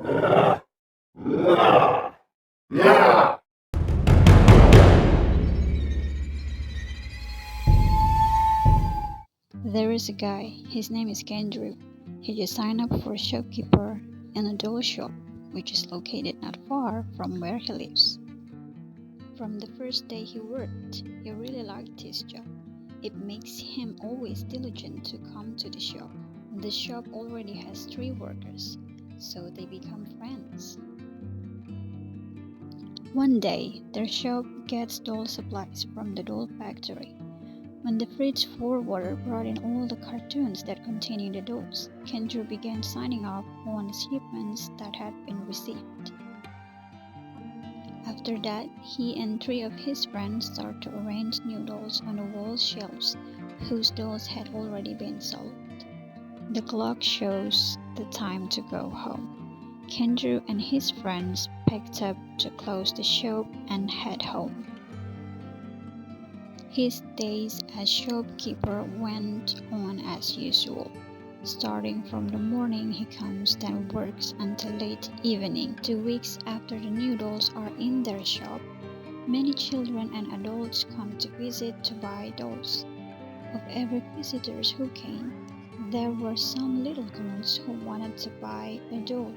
There is a guy, his name is Kendrew. He just signed up for a shopkeeper in a doll shop, which is located not far from where he lives. From the first day he worked, he really liked his job. It makes him always diligent to come to the shop. The shop already has 3 workers, so they become friends. One day, their shop gets doll supplies from the doll factory. When the fridge forwarder brought in all the cartoons that contained the dolls, Kendrew began signing off on shipments that had been received. After that, he and 3 of his friends started to arrange new dolls on the wall shelves, whose dolls had already been sold. The clock shows the time to go home. Kendrew and his friends packed up to close the shop and head home. His days as shopkeeper went on as usual. Starting from the morning he comes, then works until late evening. 2 weeks after the new dolls are in their shop, many children and adults come to visit to buy dolls. Of every visitors who came, there were some little girls who wanted to buy a doll,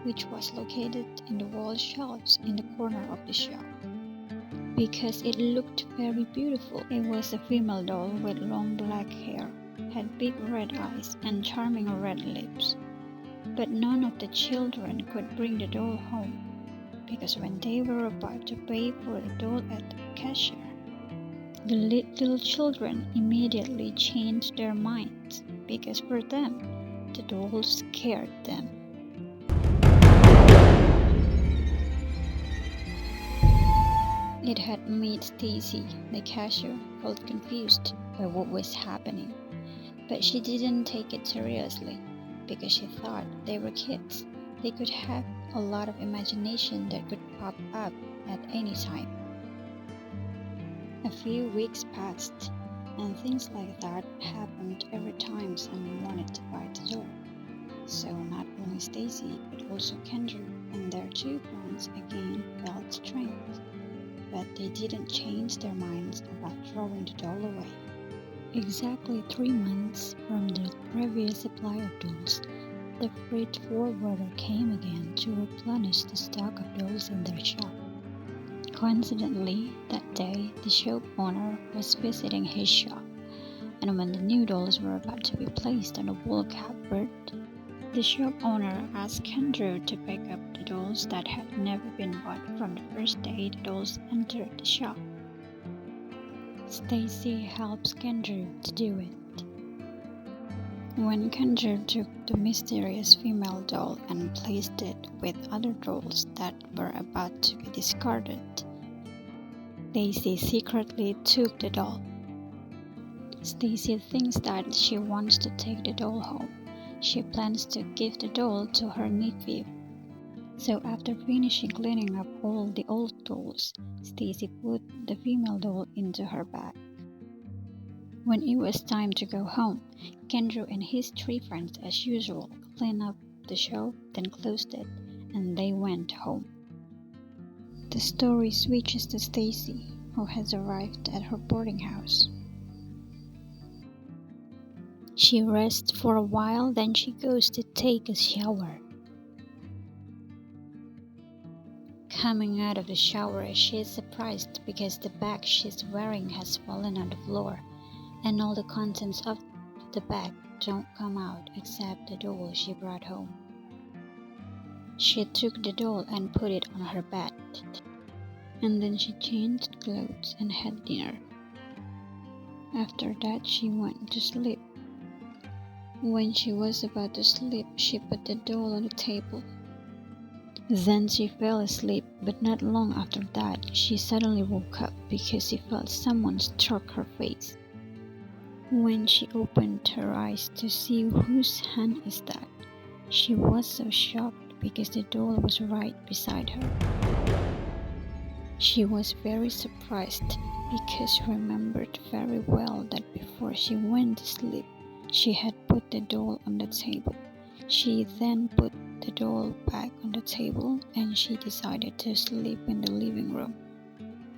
which was located in the wall shelves in the corner of the shop. Because it looked very beautiful. It was a female doll with long black hair, had big red eyes and charming red lips. But none of the children could bring the doll home, because when they were about to pay for the doll at the cashier, the little children immediately changed their minds, because for them, the doll scared them. It had made Stacy, the cashier, felt confused by what was happening, but she didn't take it seriously because she thought they were kids. They could have a lot of imagination that could pop up at any time. A few weeks passed, and things like that happened every time someone wanted to buy the doll. So not only Stacy but also Kendrew and their 2 friends again felt strange. But they didn't change their minds about throwing the doll away. Exactly 3 months from the previous supply of dolls, the freight forwarder came again to replenish the stock of dolls in their shop. Coincidentally, that day, the shop owner was visiting his shop, and when the new dolls were about to be placed on the wall cupboard, the shop owner asked Kendrew to pick up the dolls that had never been bought from the first day the dolls entered the shop. Stacy helps Kendrew to do it. When Kendrew took the mysterious female doll and placed it with other dolls that were about to be discarded, Stacy secretly took the doll. Stacy thinks that she wants to take the doll home. She plans to give the doll to her nephew. So after finishing cleaning up all the old dolls, Stacy put the female doll into her bag. When it was time to go home, Kendrew and his 3 friends as usual cleaned up the shop, then closed it, and they went home. The story switches to Stacy, who has arrived at her boarding house. She rests for a while, then she goes to take a shower. Coming out of the shower, she is surprised because the bag she's wearing has fallen on the floor, and all the contents of the bag don't come out except the doll she brought home. She took the doll and put it on her bed, and then she changed clothes and had dinner. After that, she went to sleep. When she was about to sleep, she put the doll on the table. Then she fell asleep, but not long after that, she suddenly woke up because she felt someone struck her face. When she opened her eyes to see whose hand is that, she was so shocked because the doll was right beside her. She was very surprised because she remembered very well that before she went to sleep, she had put the doll on the table. She then put the doll back on the table and she decided to sleep in the living room.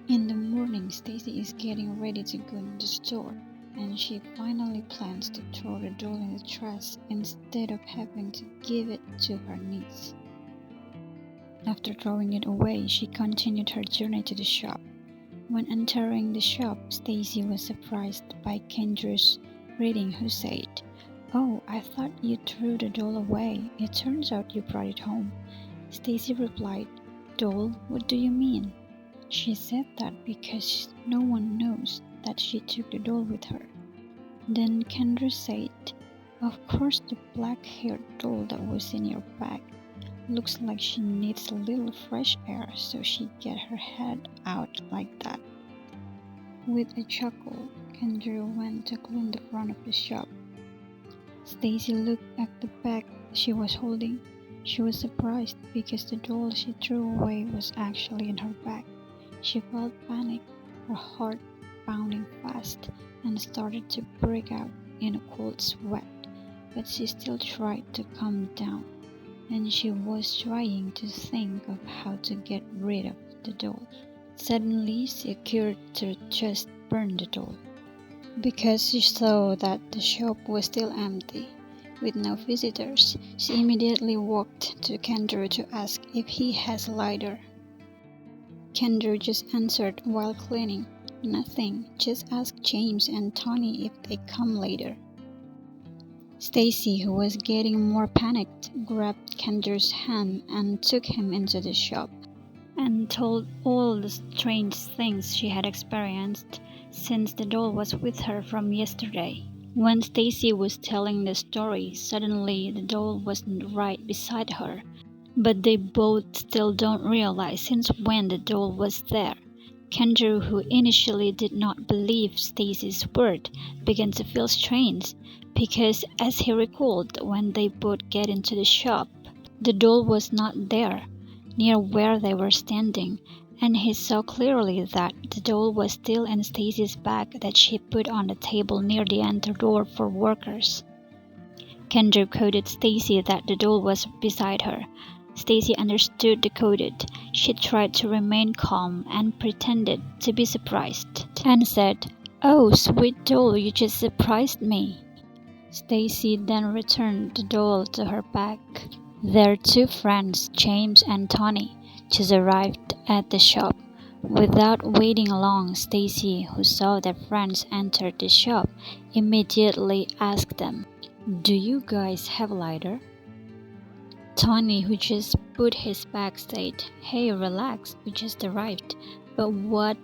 In the morning, Stacy is getting ready to go to the store, and she finally plans to throw the doll in the trash instead of having to give it to her niece. After throwing it away, she continued her journey to the shop. When entering the shop, Stacy was surprised by Kendra's greeting, who said, "Oh, I thought you threw the doll away. It turns out you brought it home." Stacy replied, "Doll, what do you mean?" She said that because no one knows that she took the doll with her. Then Kendra said, "Of course, the black-haired doll that was in your bag looks like she needs a little fresh air, so she get her head out like that." With a chuckle, Kendra went to clean the front of the shop. Stacy looked at the bag she was holding. She was surprised because the doll she threw away was actually in her bag. She felt panic, her heart pounding fast, and started to break out in a cold sweat. But she still tried to calm down, and she was trying to think of how to get rid of the doll. Suddenly, she occurred to just burn the doll, because she saw that the shop was still empty, with no visitors. She immediately walked to Kendra to ask if he has a lighter. Kendra just answered while cleaning, "Nothing, just ask James and Tony if they come later." Stacy, who was getting more panicked, grabbed Kendra's hand and took him into the shop and told all the strange things she had experienced since the doll was with her from yesterday. When Stacy was telling the story, suddenly the doll wasn't right beside her, but they both still don't realize since when the doll was there. Kendra, who initially did not believe Stacy's word, began to feel strange, because as he recalled, when they both get into the shop, the doll was not there, near where they were standing, and he saw clearly that the doll was still in Stacy's bag that she put on the table near the entry door for workers. Kendra coded Stacy that the doll was beside her. Stacy understood the coded. She tried to remain calm and pretended to be surprised, and said, "Oh, sweet doll, you just surprised me." Stacy then returned the doll to her bag. Their two friends, James and Tony, just arrived at the shop. Without waiting long, Stacy, who saw their friends enter the shop, immediately asked them, "Do you guys have a lighter?" Tony, who just put his bag, said, "Hey, relax, we just arrived. But what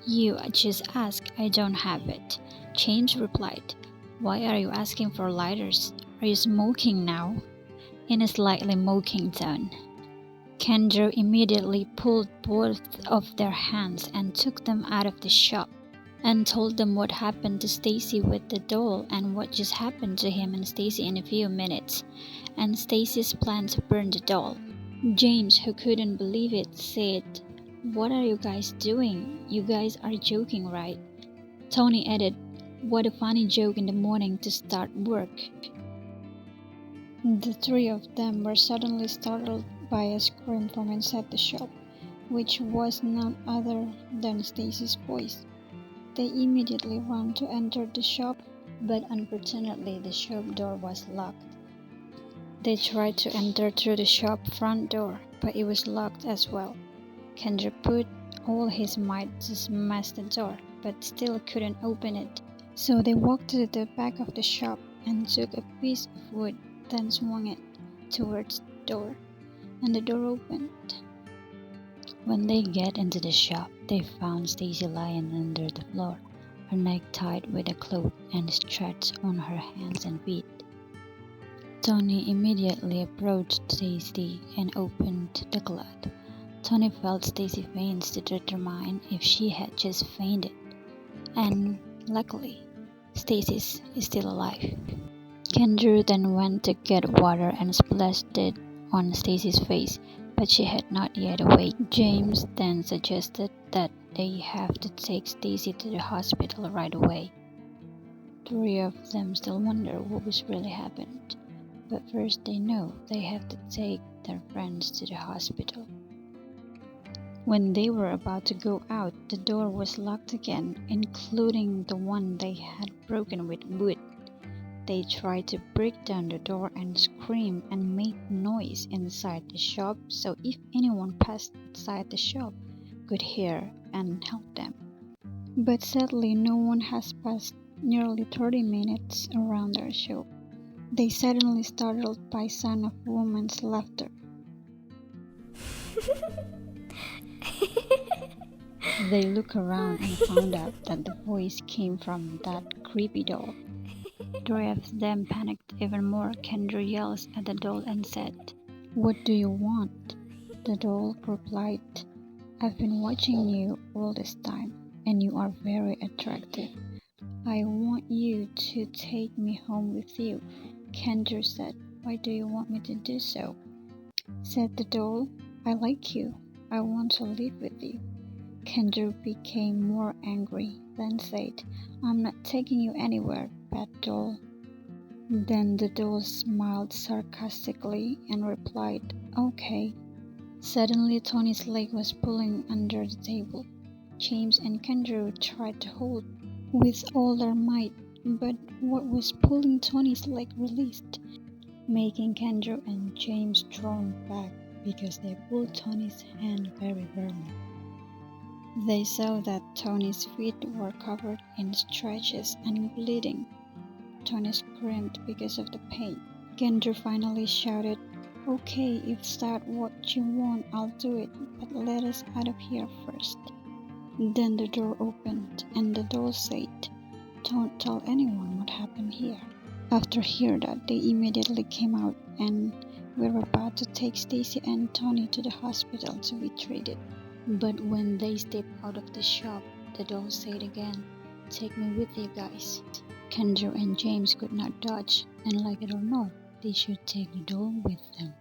you just asked, I don't have it." James replied, "Why are you asking for lighters? Are you smoking now?" in a slightly mocking tone. Kendra immediately pulled both of their hands and took them out of the shop, and told them what happened to Stacy with the doll and what just happened to him and Stacy in a few minutes, and Stacy's plan to burn the doll. James, who couldn't believe it, said, "What are you guys doing? You guys are joking, right?" Tony added, "What a funny joke in the morning to start work." The three of them were suddenly startled by a scream from inside the shop, which was none other than Stacy's voice. They immediately ran to enter the shop, but unfortunately the shop door was locked. They tried to enter through the shop front door, but it was locked as well. Kendra put all his might to smash the door, but still couldn't open it. So they walked to the back of the shop and took a piece of wood, then swung it towards the door, and the door opened. When they get into the shop, they found Stacy lying under the floor, her neck tied with a cloth and stretched on her hands and feet. Tony immediately approached Stacy and opened the cloth. Tony felt Stacy faint to determine if she had just fainted, and luckily, Stacy is still alive. Kendra then went to get water and splashed it on Stacy's face, but she had not yet awake. James then suggested that they have to take Stacy to the hospital right away. Three of them still wonder what was really happened. But first they know they have to take their friends to the hospital. When they were about to go out, the door was locked again, including the one they had broken with wood. They tried to break down the door and scream and make noise inside the shop so if anyone passed outside the shop could hear and help them. But sadly, no one has passed nearly 30 minutes around their shop. They suddenly startled by sound of woman's laughter. They looked around and found out that the voice came from that creepy doll. The three of them panicked even more. Kendra yells at the doll and said, "What do you want?" The doll replied, "I've been watching you all this time, and you are very attractive. I want you to take me home with you." Kendra said, "Why do you want me to do so?" Said the doll, "I like you. I want to live with you." Kendra became more angry, then said, "I'm not taking you anywhere, bad doll." Then the doll smiled sarcastically and replied, "Okay." Suddenly Tony's leg was pulling under the table. James and Kendra tried to hold with all their might, but what was pulling Tony's leg released, making Kendra and James drawn back because they pulled Tony's hand very firmly. They saw that Tony's feet were covered in scratches and bleeding. Tony screamed because of the pain. Kendra finally shouted, "Okay, if that's what you want, I'll do it, but let us out of here first." Then the door opened and the doll said, "Don't tell anyone what happened here." After hearing that, they immediately came out and were about to take Stacy and Tony to the hospital to be treated. But when they stepped out of the shop, the doll said again, "Take me with you guys." Kendra and James could not dodge, and like it or not, they should take the doll with them.